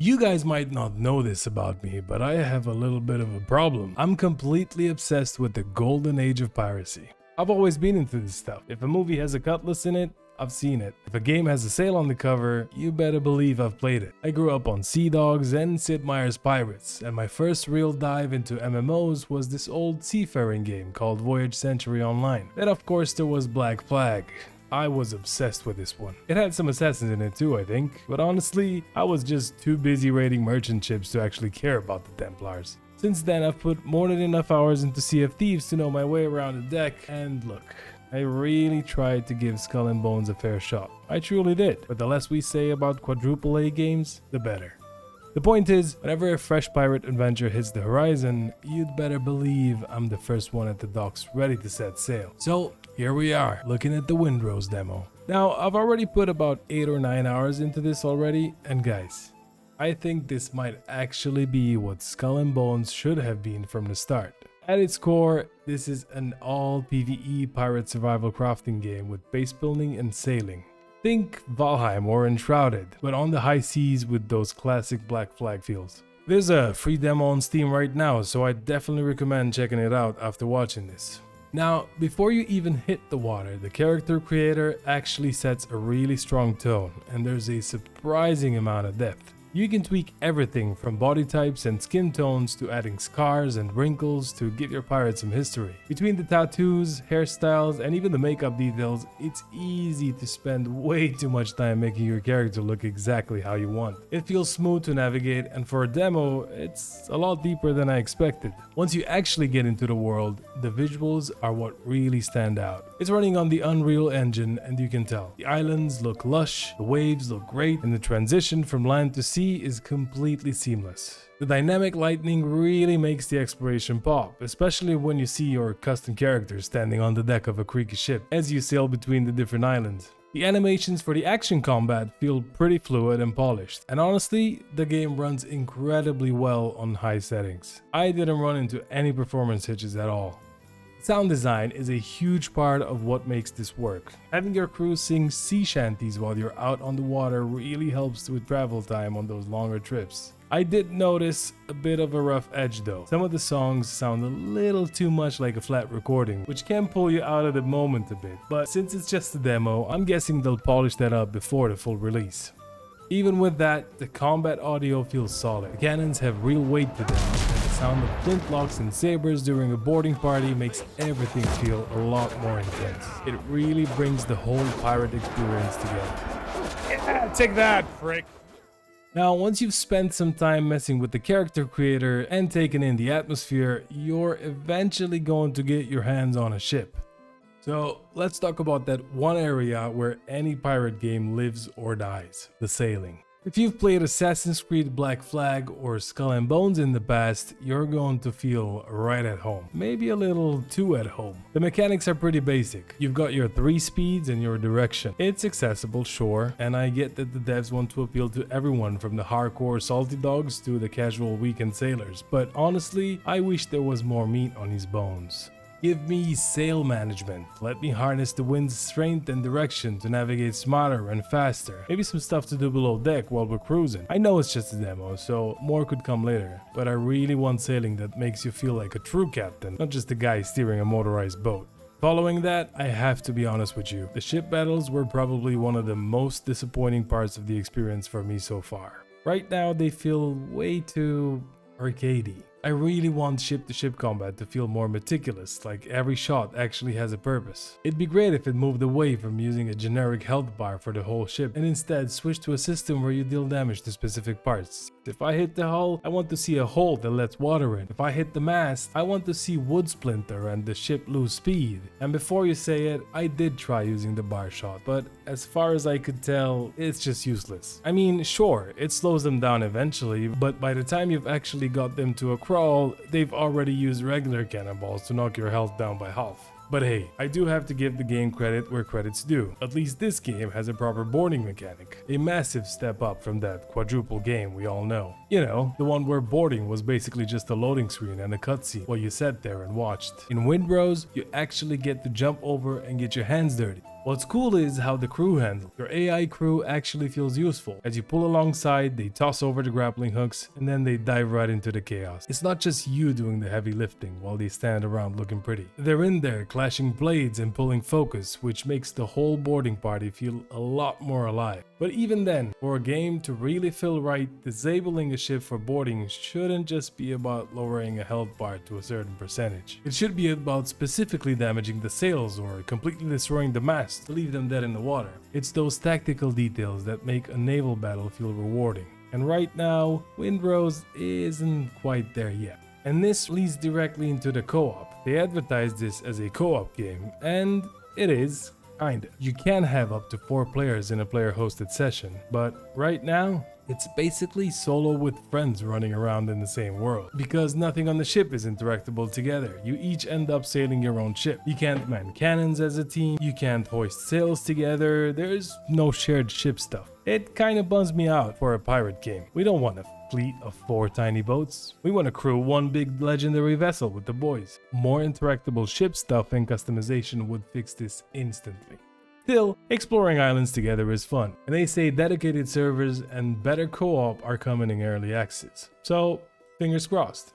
You guys might not know this about me, but I have a little bit of a problem. I'm completely obsessed with the golden age of piracy. I've always been into this stuff. If a movie has a cutlass in it, I've seen it. If a game has a sail on the cover, you better believe I've played it. I grew up on Sea Dogs and Sid Meier's Pirates, and my first real dive into MMOs was this old seafaring game called Voyage Century Online. Then of course there was Black Flag. I was obsessed with this one. It had some assassins in it too, I think, but honestly, I was just too busy raiding merchant ships to actually care about the Templars. Since then, I've put more than enough hours into Sea of Thieves to know my way around the deck, and look, I really tried to give Skull and Bones a fair shot. I truly did, but the less we say about quadruple A games, the better. The point is, whenever a fresh pirate adventure hits the horizon, you'd better believe I'm the first one at the docks ready to set sail. So here we are, looking at the Windrose Demo. Now, I've already put about 8 or 9 hours into this already, and guys, I think this might actually be what Skull and Bones should have been from the start. At its core, this is an all PvE pirate survival crafting game with base building and sailing. Think Valheim or Enshrouded, but on the high seas with those classic Black Flag feels. There's a free demo on Steam right now, so I definitely recommend checking it out after watching this. Now, before you even hit the water, the character creator actually sets a really strong tone, and there's a surprising amount of depth. You can tweak everything from body types and skin tones to adding scars and wrinkles to give your pirate some history. Between the tattoos, hairstyles, and even the makeup details, it's easy to spend way too much time making your character look exactly how you want. It feels smooth to navigate, and for a demo, it's a lot deeper than I expected. Once you actually get into the world, the visuals are what really stand out. It's running on the Unreal Engine, and you can tell. The islands look lush, the waves look great, and the transition from land to sea is completely seamless. The dynamic lighting really makes the exploration pop, especially when you see your custom character standing on the deck of a creaky ship as you sail between the different islands. The animations for the action combat feel pretty fluid and polished, and honestly, the game runs incredibly well on high settings. I didn't run into any performance hitches at all. Sound design is a huge part of what makes this work. Having your crew sing sea shanties while you're out on the water really helps with travel time on those longer trips. I did notice a bit of a rough edge though. Some of the songs sound a little too much like a flat recording, which can pull you out of the moment a bit. But since it's just a demo, I'm guessing they'll polish that up before the full release. Even with that, the combat audio feels solid. The cannons have real weight to them. The sound of flintlocks and sabers during a boarding party makes everything feel a lot more intense. It really brings the whole pirate experience together. Yeah, take that, frick! Now, once you've spent some time messing with the character creator and taken in the atmosphere, you're eventually going to get your hands on a ship. So let's talk about that one area where any pirate game lives or dies, the sailing. If you've played Assassin's Creed Black Flag or Skull and Bones in the past, you're going to feel right at home. Maybe a little too at home. The mechanics are pretty basic. You've got your 3 speeds and your direction. It's accessible, sure, and I get that the devs want to appeal to everyone from the hardcore salty dogs to the casual weekend sailors, but honestly, I wish there was more meat on these bones. Give me sail management. Let me harness the wind's strength and direction to navigate smarter and faster. Maybe some stuff to do below deck while we're cruising. I know it's just a demo, so more could come later. But I really want sailing that makes you feel like a true captain, not just a guy steering a motorized boat. Following that, I have to be honest with you. The ship battles were probably one of the most disappointing parts of the experience for me so far. Right now, they feel way too arcadey. I really want ship-to-ship combat to feel more meticulous, like every shot actually has a purpose. It'd be great if it moved away from using a generic health bar for the whole ship and instead switched to a system where you deal damage to specific parts. If I hit the hull, I want to see a hole that lets water in. If I hit the mast, I want to see wood splinter and the ship lose speed. And before you say it, I did try using the bar shot, but as far as I could tell, it's just useless. I mean, sure, it slows them down eventually, but by the time you've actually got them to a crawl, they've already used regular cannonballs to knock your health down by half. But hey, I do have to give the game credit where credit's due. At least this game has a proper boarding mechanic. A massive step up from that quadruple game we all know. You know, the one where boarding was basically just a loading screen and a cutscene while you sat there and watched. In Windrose, you actually get to jump over and get your hands dirty. What's cool is how the crew handle. Your AI crew actually feels useful. As you pull alongside, they toss over the grappling hooks and then they dive right into the chaos. It's not just you doing the heavy lifting while they stand around looking pretty. They're in there clashing blades and pulling focus, which makes the whole boarding party feel a lot more alive. But even then, for a game to really feel right, disabling a ship for boarding shouldn't just be about lowering a health bar to a certain percentage. It should be about specifically damaging the sails or completely destroying the mast to leave them dead in the water. It's those tactical details that make a naval battle feel rewarding. And right now, Windrose isn't quite there yet. And this leads directly into the co-op. They advertised this as a co-op game, and it is. Kinda. You can have up to 4 players in a player-hosted session, but right now, it's basically solo with friends running around in the same world. Because nothing on the ship is interactable together, you each end up sailing your own ship. You can't man cannons as a team, you can't hoist sails together, there's no shared ship stuff. It kinda bums me out for a pirate game. We don't want a fleet of 4 tiny boats. We want to crew one big legendary vessel with the boys. More interactable ship stuff and customization would fix this instantly. Still, exploring islands together is fun, and they say dedicated servers and better co-op are coming in early access. So, fingers crossed.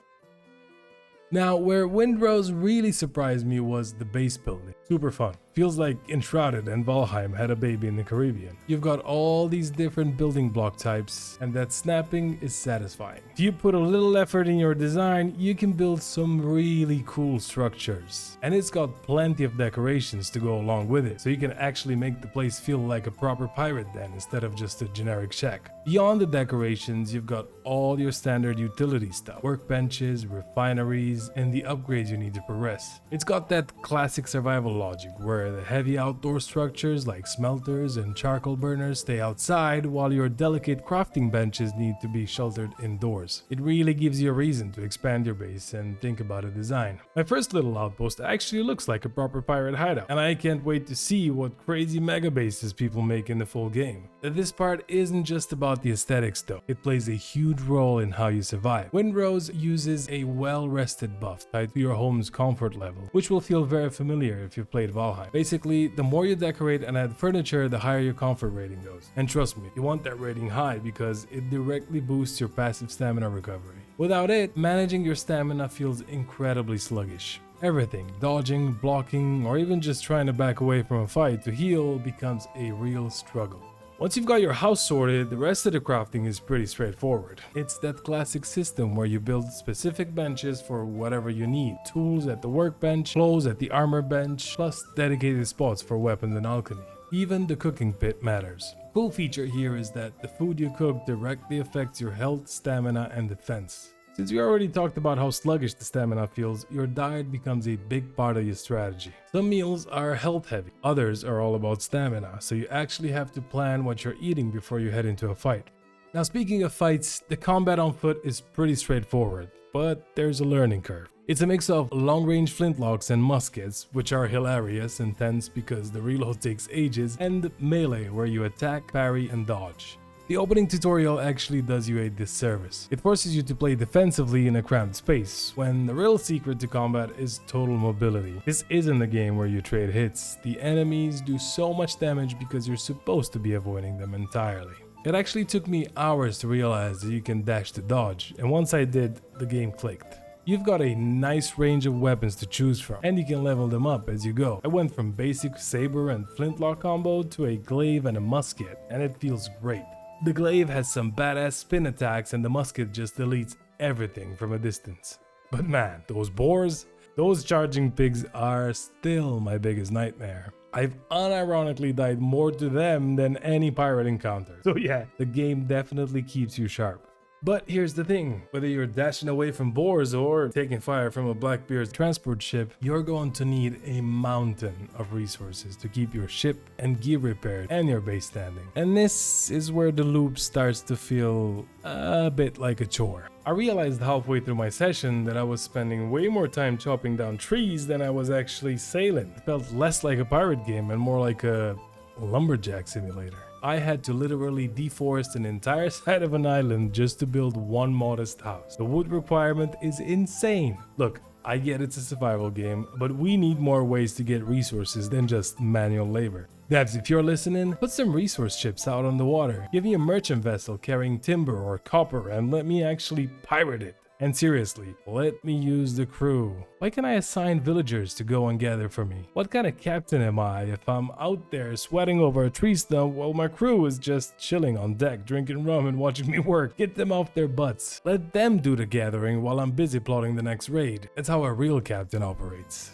Now, where Windrose really surprised me was the base building. Super fun. Feels like Enshrouded and Valheim had a baby in the Caribbean. You've got all these different building block types, and that snapping is satisfying. If you put a little effort in your design, you can build some really cool structures. And it's got plenty of decorations to go along with it, so you can actually make the place feel like a proper pirate den instead of just a generic shack. Beyond the decorations, you've got all your standard utility stuff, workbenches, refineries, and the upgrades you need to progress. It's got that classic survival logic where the heavy outdoor structures like smelters and charcoal burners stay outside while your delicate crafting benches need to be sheltered indoors. It really gives you a reason to expand your base and think about a design. My first little outpost actually looks like a proper pirate hideout, and I can't wait to see what crazy mega bases people make in the full game. This part isn't just about the aesthetics though, it plays a huge role in how you survive. Windrose uses a well-rested buff tied to your home's comfort level, which will feel very familiar if you've played Valheim. Basically, the more you decorate and add furniture, the higher your comfort rating goes. And trust me, you want that rating high because it directly boosts your passive stamina recovery. Without it, managing your stamina feels incredibly sluggish. Everything, dodging, blocking, or even just trying to back away from a fight to heal becomes a real struggle. Once you've got your house sorted, the rest of the crafting is pretty straightforward. It's that classic system where you build specific benches for whatever you need. Tools at the workbench, clothes at the armor bench, plus dedicated spots for weapons and alchemy. Even the cooking pit matters. Cool feature here is that the food you cook directly affects your health, stamina, and defense. Since we already talked about how sluggish the stamina feels, your diet becomes a big part of your strategy. Some meals are health heavy, others are all about stamina, so you actually have to plan what you're eating before you head into a fight. Now speaking of fights, the combat on foot is pretty straightforward, but there's a learning curve. It's a mix of long-range flintlocks and muskets, which are hilarious and tense because the reload takes ages, and melee where you attack, parry, and dodge. The opening tutorial actually does you a disservice. It forces you to play defensively in a cramped space, when the real secret to combat is total mobility. This isn't a game where you trade hits. The enemies do so much damage because you're supposed to be avoiding them entirely. It actually took me hours to realize that you can dash to dodge, and once I did, the game clicked. You've got a nice range of weapons to choose from, and you can level them up as you go. I went from basic saber and flintlock combo to a glaive and a musket, and it feels great. The glaive has some badass spin attacks and the musket just deletes everything from a distance. But man, those boars, those charging pigs are still my biggest nightmare. I've unironically died more to them than any pirate encounter. So yeah, the game definitely keeps you sharp. But here's the thing, whether you're dashing away from boars or taking fire from a Blackbeard's transport ship, you're going to need a mountain of resources to keep your ship and gear repaired and your base standing. And this is where the loop starts to feel a bit like a chore. I realized halfway through my session that I was spending way more time chopping down trees than I was actually sailing. It felt less like a pirate game and more like a lumberjack simulator. I had to literally deforest an entire side of an island just to build one modest house. The wood requirement is insane. Look, I get it's a survival game, but we need more ways to get resources than just manual labor. Devs, if you're listening, put some resource ships out on the water. Give me a merchant vessel carrying timber or copper and let me actually pirate it. And seriously, let me use the crew. Why can't I assign villagers to go and gather for me? What kind of captain am I if I'm out there sweating over a tree stump while my crew is just chilling on deck, drinking rum and watching me work? Get them off their butts. Let them do the gathering while I'm busy plotting the next raid. That's how a real captain operates.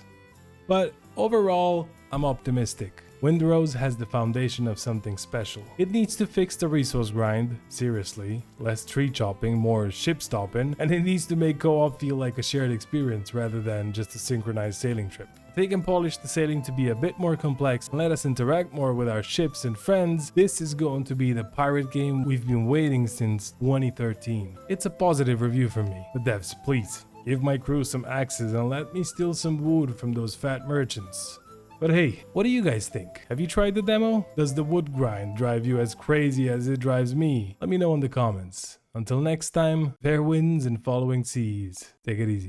But overall, I'm optimistic. Windrose has the foundation of something special. It needs to fix the resource grind, seriously, less tree chopping, more ship stopping, and it needs to make co-op feel like a shared experience rather than just a synchronized sailing trip. If they can polish the sailing to be a bit more complex and let us interact more with our ships and friends, this is going to be the pirate game we've been waiting since 2013. It's a positive review for me. But devs, please, give my crew some axes and let me steal some wood from those fat merchants. But hey, what do you guys think? Have you tried the demo? Does the wood grind drive you as crazy as it drives me? Let me know in the comments. Until next time, fair winds and following seas. Take it easy.